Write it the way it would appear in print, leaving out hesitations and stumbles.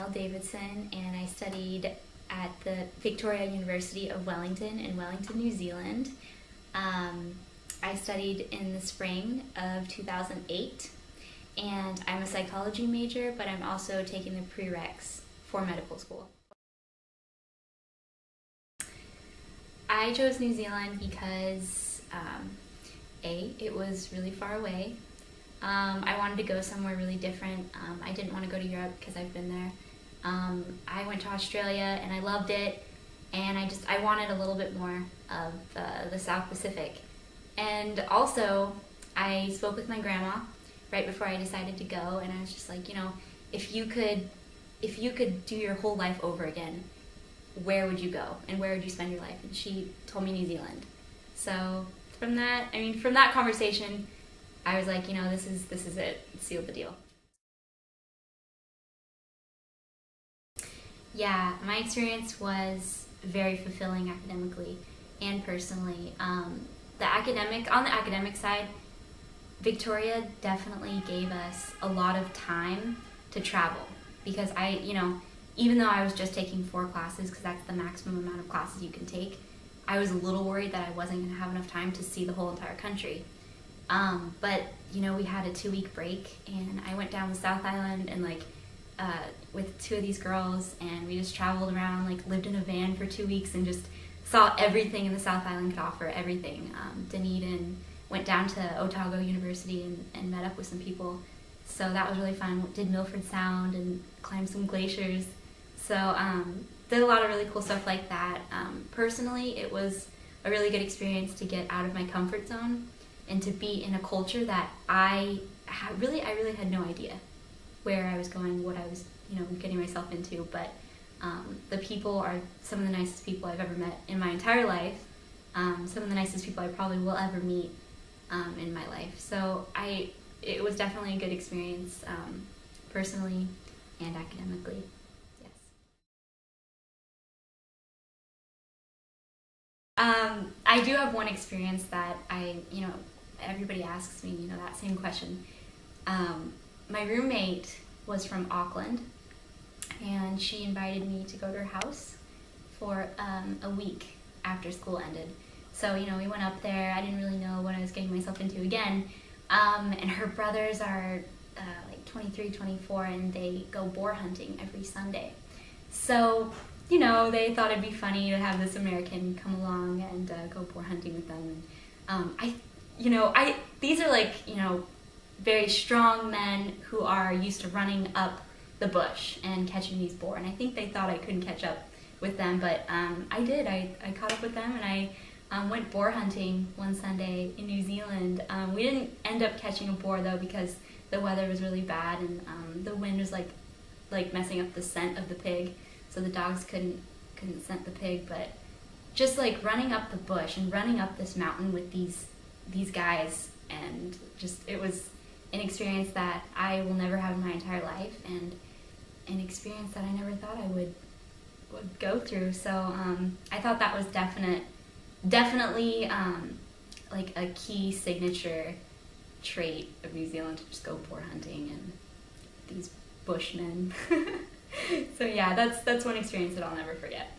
Elle Davidson, and I studied at the Victoria University of Wellington in Wellington, New Zealand. I studied in the spring of 2008, and I'm a psychology major, but I'm also taking the prereqs for medical school. I chose New Zealand because it was really far away. I wanted to go somewhere really different. I didn't want to go to Europe because I've been there. I went to Australia and I loved it, and I wanted a little bit more of the South Pacific. And also, I spoke with my grandma right before I decided to go, and I was just like, if you could do your whole life over again, where would you go and where would you spend your life? And she told me New Zealand. So from that conversation, I was like, this is it. Seal the deal. Yeah, my experience was very fulfilling academically and personally. On the academic side, Victoria definitely gave us a lot of time to travel because even though I was just taking 4 classes, because that's the maximum amount of classes you can take, I was a little worried that I wasn't going to have enough time to see the whole entire country. But we had a 2-week break, and I went down the South Island and with 2 of these girls, and we just traveled around, lived in a van for 2 weeks and just saw everything in the South Island could offer, everything. Dunedin, went down to Otago University and met up with some people. So that was really fun. Did Milford Sound and climbed some glaciers. So did a lot of really cool stuff like that. Personally, it was a really good experience to get out of my comfort zone and to be in a culture that I really had no idea where I was going, what I was getting myself into. But the people are some of the nicest people I've ever met in my entire life. Some of the nicest people I probably will ever meet in my life. So it was definitely a good experience, personally and academically. Yes. I do have one experience that everybody asks me, that same question. My roommate was from Auckland, and she invited me to go to her house for a week after school ended. So, we went up there. I didn't really know what I was getting myself into again. And her brothers are 23, 24, and they go boar hunting every Sunday. So, they thought it'd be funny to have this American come along and go boar hunting with them. And these are very strong men who are used to running up the bush and catching these boar. And I think they thought I couldn't catch up with them, but I did. I caught up with them, and I went boar hunting one Sunday in New Zealand. We didn't end up catching a boar though because the weather was really bad, and the wind was like messing up the scent of the pig, so the dogs couldn't scent the pig. But just running up the bush and running up this mountain with these guys, and it was an experience that I will never have in my entire life, and an experience that I never thought I would go through. So I thought that was definitely a key signature trait of New Zealand, to just go boar hunting and these bushmen. So yeah, that's one experience that I'll never forget.